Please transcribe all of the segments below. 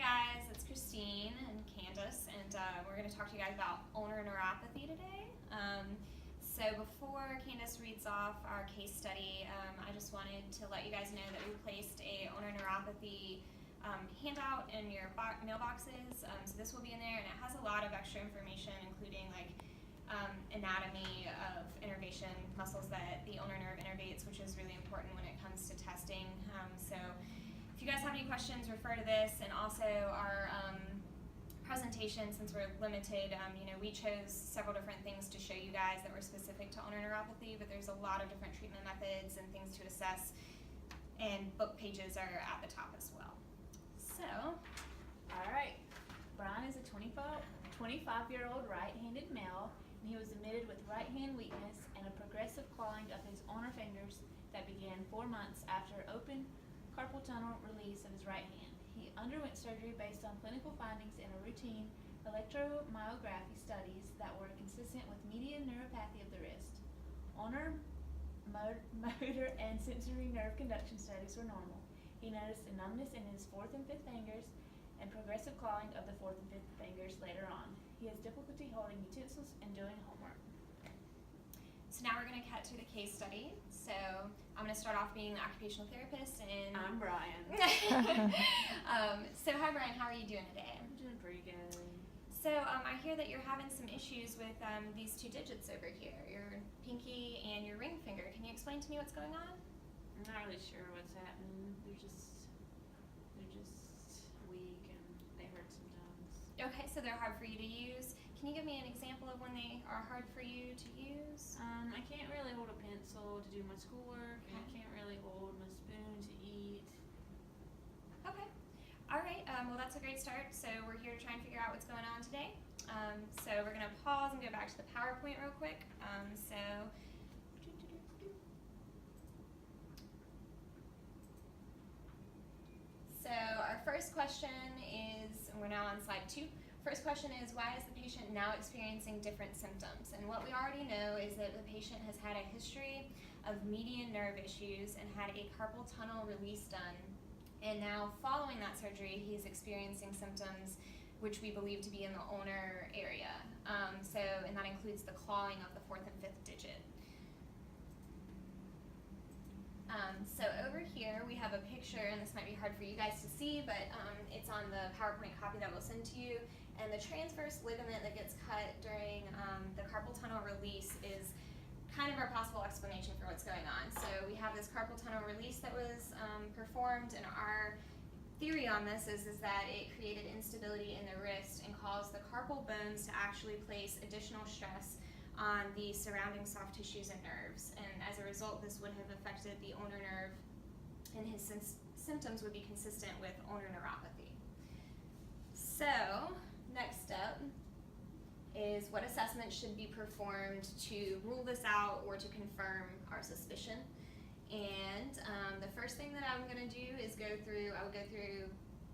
guys, it's Christine and Candace, and we're going to talk to you guys about ulnar neuropathy today. So before Candace reads off our case study, I just wanted to let you guys know that we placed a ulnar neuropathy handout in your mailboxes. So this will be in there, and it has a lot of extra information, including like anatomy of innervation muscles that the ulnar nerve innervates, which is really important when it comes to testing. So if you guys have any questions, refer to this, and also our presentation, since we're limited, we chose several different things to show you guys that were specific to ulnar neuropathy, but there's a lot of different treatment methods and things to assess, and book pages are at the top as well. So, all right, Brian is a 25-year-old right-handed male, and he was admitted with right hand weakness and a progressive clawing of his ulnar fingers that began 4 months after open carpal tunnel release of his right hand. He underwent surgery based on clinical findings in a routine electromyography studies that were consistent with median neuropathy of the wrist. Ulnar motor and sensory nerve conduction studies were normal. He noticed a numbness in his 4th and 5th fingers and progressive clawing of the 4th and 5th fingers later on. He has difficulty holding utensils and doing homework. So now we're going to cut to the case study. So I'm going to start off being the occupational therapist, and I'm Brian. So hi Brian, how are you doing today? I'm doing pretty good. So I hear that you're having some issues with these 2 digits over here, your pinky and your ring finger. Can you explain to me what's going on? I'm not really sure what's happening. They're just weak and they hurt sometimes. Okay, so they're hard for you to use. Can you give me an example of when they are hard for you to use? I can't really hold a pencil to do my schoolwork, and I can't really hold my spoon to eat. Okay. All right, well that's a great start. So we're here to try and figure out what's going on today. So we're going to pause and go back to the PowerPoint real quick. So our first question is, and we're now on slide 2. First question is, why is the patient now experiencing different symptoms? And what we already know is that the patient has had a history of median nerve issues and had a carpal tunnel release done. And now following that surgery, he's experiencing symptoms which we believe to be in the ulnar area. And that includes the clawing of the 4th and 5th digit. So over here we have a picture, and this might be hard for you guys to see, but it's on the PowerPoint copy that we'll send to you. And the transverse ligament that gets cut during the carpal tunnel release is kind of our possible explanation for what's going on. So we have this carpal tunnel release that was performed, and our theory on this is that it created instability in the wrist and caused the carpal bones to actually place additional stress on the surrounding soft tissues and nerves. And as a result, this would have affected the ulnar nerve, and his symptoms would be consistent with ulnar neuropathy. So next step is what assessment should be performed to rule this out or to confirm our suspicion. And the first thing that I'm going to do is I will go through,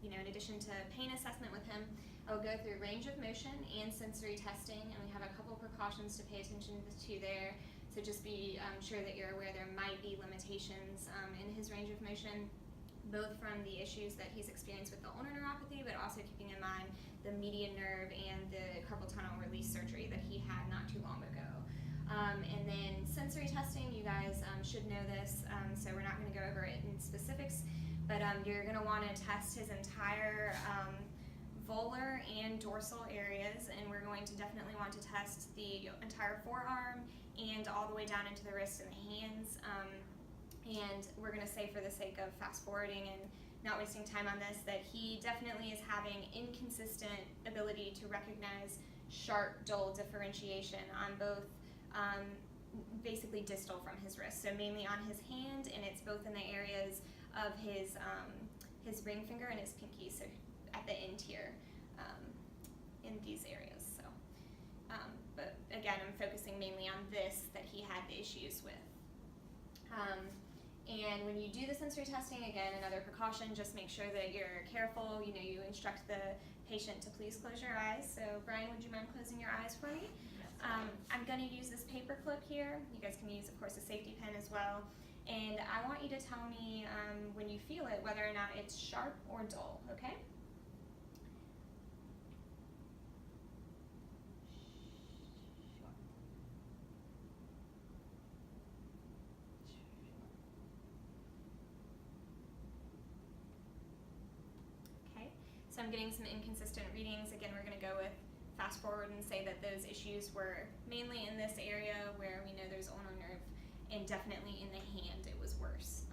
in addition to pain assessment with him, I will go through range of motion and sensory testing, and we have a couple precautions to pay attention to there. So just be sure that you're aware there might be limitations in his range of motion, both from the issues that he's experienced with the ulnar neuropathy, but also keeping in mind the median nerve and the carpal tunnel release surgery that he had not too long ago. And then sensory testing, you guys should know this, so we're not going to go over it in specifics, but you're going to want to test his entire volar and dorsal areas, and we're going to definitely want to test the entire forearm and all the way down into the wrist and the hands. And we're going to say, for the sake of fast forwarding and not wasting time on this, that he definitely is having inconsistent ability to recognize sharp, dull differentiation on both basically distal from his wrist, so mainly on his hand, and it's both in the areas of his ring finger and his pinky, so at the end here, in these areas. So, but again, I'm focusing mainly on this that he had the issues with. And when you do the sensory testing, again, another precaution, just make sure that you're careful. You instruct the patient to please close your eyes. So Brian, would you mind closing your eyes for me? I'm going to use this paper clip here. You guys can use, of course, a safety pin as well. And I want you to tell me when you feel it whether or not it's sharp or dull, okay? So I'm getting some inconsistent readings. Again, we're going to go with fast forward and say that those issues were mainly in this area where we know there's ulnar nerve, and definitely in the hand it was worse.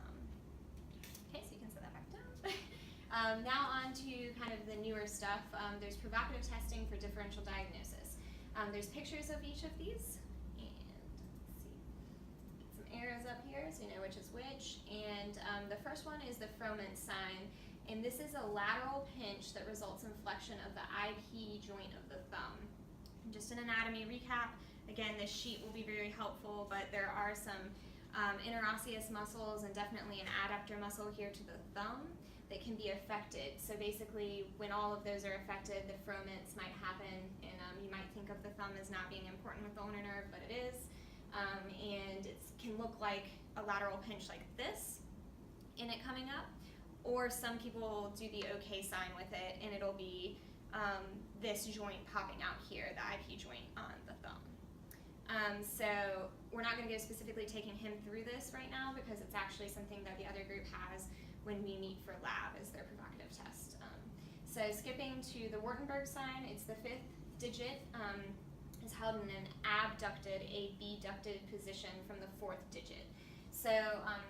Okay, so you can set that back down. Now on to kind of the newer stuff. There's provocative testing for differential diagnosis. There's pictures of each of these, and let's see, get some arrows up here so you know which is which. And the first one is the Froment sign, and this is a lateral pinch that results in flexion of the IP joint of the thumb. Just an anatomy recap. Again, this sheet will be very helpful, but there are some interosseous muscles and definitely an adductor muscle here to the thumb that can be affected. So basically, when all of those are affected, the froments might happen, and you might think of the thumb as not being important with the ulnar nerve, but it is. And it can look like a lateral pinch like this in it coming up, or some people do the OK sign with it, and it'll be this joint popping out here, the IP joint on the thumb. So we're not going to go specifically taking him through this right now because it's actually something that the other group has when we meet for lab as their provocative test. So skipping to the Wartenberg sign, it's the 5th digit, is held in an abducted, abducted position from the 4th digit. So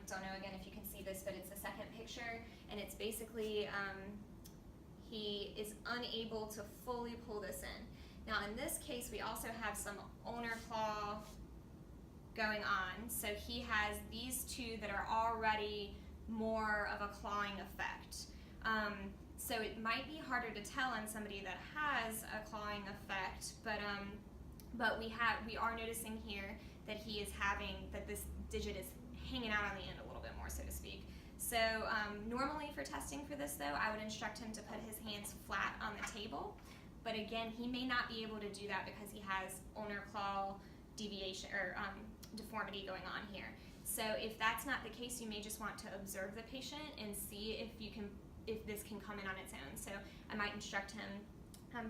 don't know again if you can see this, but it's the second picture, and it's basically he is unable to fully pull this in. Now in this case, we also have some ulnar claw going on. So he has these two that are already more of a clawing effect. So it might be harder to tell on somebody that has a clawing effect, but we are noticing here that he is having, that this digit is hanging out on the end a little bit more, so to speak. So normally for testing for this though, I would instruct him to put his hands flat on the table. But again, he may not be able to do that because he has ulnar claw deviation or deformity going on here. So if that's not the case, you may just want to observe the patient and see if this can come in on its own. So I might instruct him,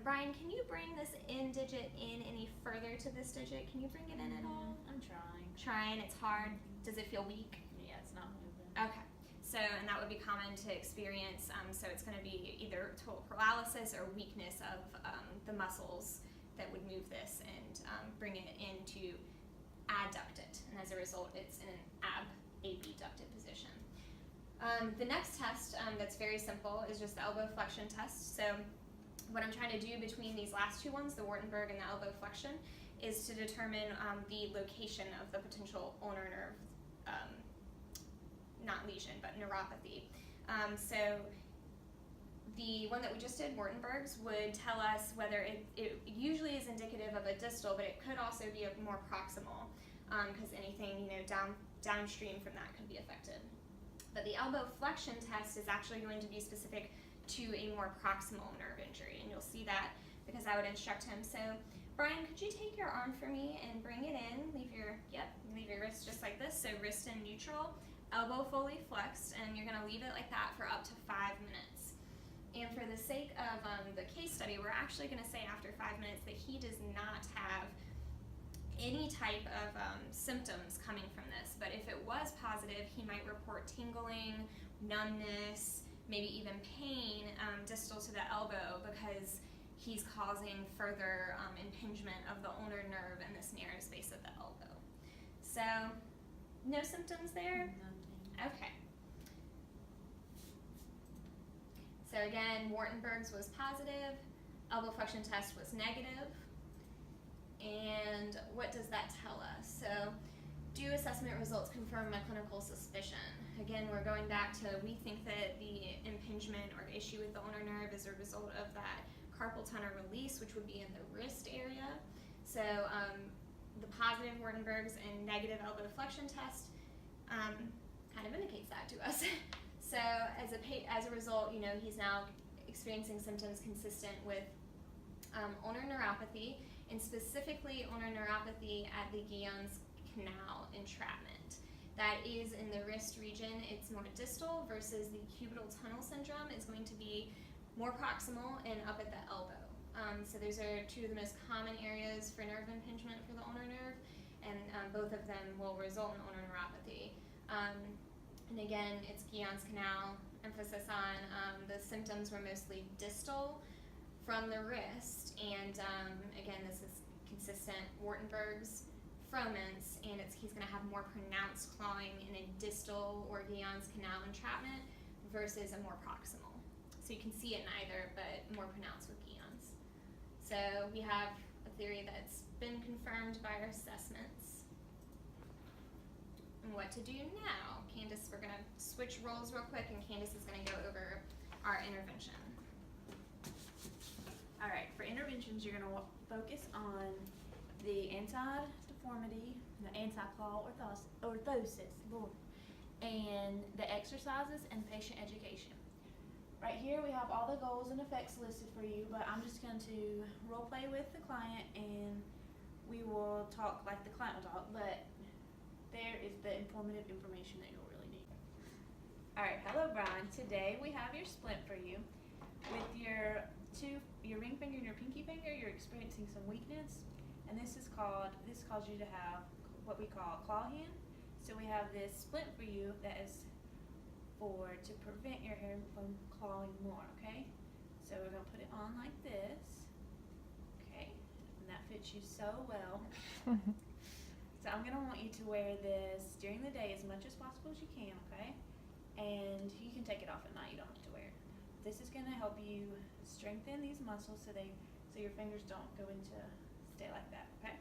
Brian, can you bring this in digit in any further to this digit? Can you bring it in at all? I'm trying. Trying, it's hard. Does it feel weak? Yeah, it's not moving. Okay. So, and that would be common to experience, so it's going to be either total paralysis or weakness of the muscles that would move this and bring it into adduct it, and as a result it's in an abducted position. The next test that's very simple is just the elbow flexion test. So what I'm trying to do between these last two ones, the Wartenberg and the elbow flexion, is to determine the location of the potential ulnar nerve, not lesion, but neuropathy. So the one that we just did, Wartenberg's, would tell us whether it usually is indicative of a distal, but it could also be a more proximal, because anything downstream from that could be affected. But the elbow flexion test is actually going to be specific to a more proximal nerve injury, and you'll see that because I would instruct him. So, Brian, could you take your arm for me and bring it in? Leave your wrist just like this. So wrist in neutral, elbow fully flexed, and you're going to leave it like that for up to 5 minutes. And for the sake of the case study, we're actually going to say after 5 minutes that he does not have any type of symptoms coming from this. But if it was positive, he might report tingling, numbness, maybe even pain distal to the elbow because he's causing further impingement of the ulnar nerve in this narrow space of the elbow. So, no symptoms there? Nothing. Okay. So again, Wartenberg's was positive, elbow flexion test was negative. And what does that tell us? So, do assessment results confirm my clinical suspicion? Again, we're going back to, we think that the impingement or issue with the ulnar nerve is a result of that carpal tunnel release, which would be in the wrist area. So, the positive Wartenberg's and negative elbow flexion test kind of indicates that to us. So, as a result, he's now experiencing symptoms consistent with ulnar neuropathy, and specifically ulnar neuropathy at the Guillen's canal entrapment. That is in the wrist region. It's more distal versus the cubital tunnel syndrome is going to be more proximal and up at the elbow. So those are two of the most common areas for nerve impingement for the ulnar nerve, and both of them will result in ulnar neuropathy. And again, it's Guillen's canal, emphasis on the symptoms were mostly distal from the wrist, and again, this is consistent Wartenberg's froments, and he's going to have more pronounced clawing in a distal or Guillen's canal entrapment versus a more proximal. So you can see it in either, but more pronounced with Guillen's. So we have a theory that's been confirmed by our assessments. And what to do now? Candace, we're going to switch roles real quick, and Candace is going to go over our intervention. All right, for interventions, you're going to focus on the anti-deformity, the anti-claw orthosis, Lord, and the exercises and patient education. Right here we have all the goals and effects listed for you, but I'm just going to role play with the client and we will talk like the client will talk, but there is the informative information that you'll really need. All right, hello Brian. Today we have your splint for you. With your ring finger and your pinky finger, you're experiencing some weakness, and this caused you to have what we call a claw hand. So we have this splint for you that is to prevent your hair from clawing more, okay? So we're gonna put it on like this, okay? And that fits you so well. So I'm gonna want you to wear this during the day as much as possible as you can, okay? And you can take it off at night, you don't have to wear it. This is gonna help you strengthen these muscles so your fingers don't go into stay like that, okay?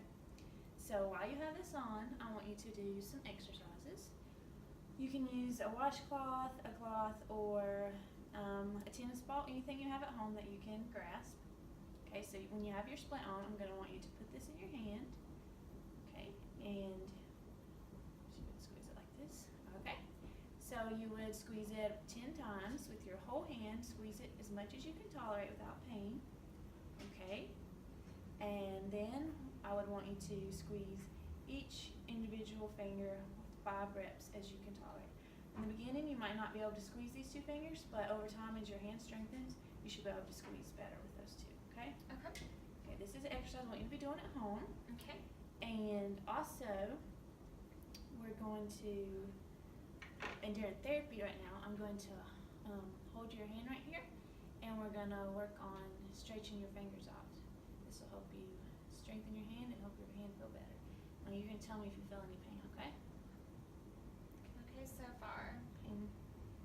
So while you have this on, I want you to do some exercises. You can use a washcloth, a cloth, or a tennis ball, anything you have at home that you can grasp. Okay, so when you have your splint on, I'm going to want you to put this in your hand. Okay, and you would squeeze it like this. Okay, so you would squeeze it 10 times with your whole hand. Squeeze it as much as you can tolerate without pain. Okay, and then I would want you to squeeze each individual finger with 5 reps as you can tolerate. In the beginning, you might not be able to squeeze these 2 fingers, but over time, as your hand strengthens, you should be able to squeeze better with those 2, okay? Okay. Okay, this is an exercise I want you to be doing at home. Okay. And also, we're going to, and during therapy right now, I'm going to hold your hand right here, and we're going to work on stretching your fingers out. This will help you strengthen your hand and help your hand feel better. Now you're going to tell me if you feel any pain, okay? Okay, so far. Pain.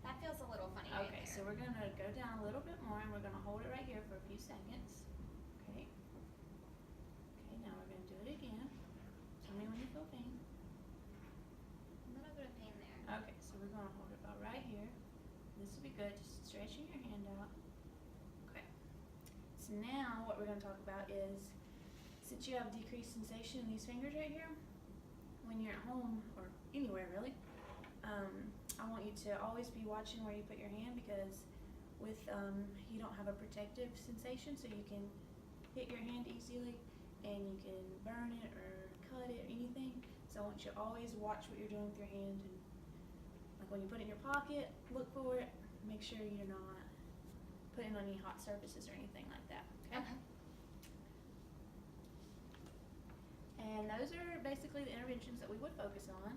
That feels a little funny Okay, right so we're going to go down a little bit more and we're going to hold it right here for a few seconds. Okay. Okay, now we're going to do it again. Tell me when you feel pain. A little bit of pain there. Okay, so we're going to hold it about right here. This will be good, just stretching your hand out. Okay. So now what we're going to talk about is, since you have decreased sensation in these fingers right here, when you're at home, or anywhere really, I want you to always be watching where you put your hand, because with you don't have a protective sensation, so you can hit your hand easily and you can burn it or cut it or anything. So I want you to always watch what you're doing with your hand, and like when you put it in your pocket, look for it, make sure you're not putting on any hot surfaces or anything like that, okay? Okay. And those are basically the interventions that we would focus on.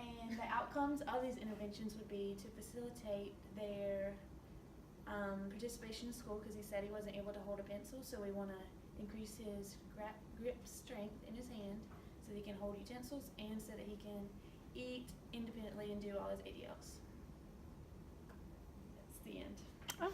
And the outcomes of these interventions would be to facilitate their participation in school, because he said he wasn't able to hold a pencil, so we want to increase his grip strength in his hand so that he can hold utensils and so that he can eat independently and do all his ADLs. That's the end. Oh.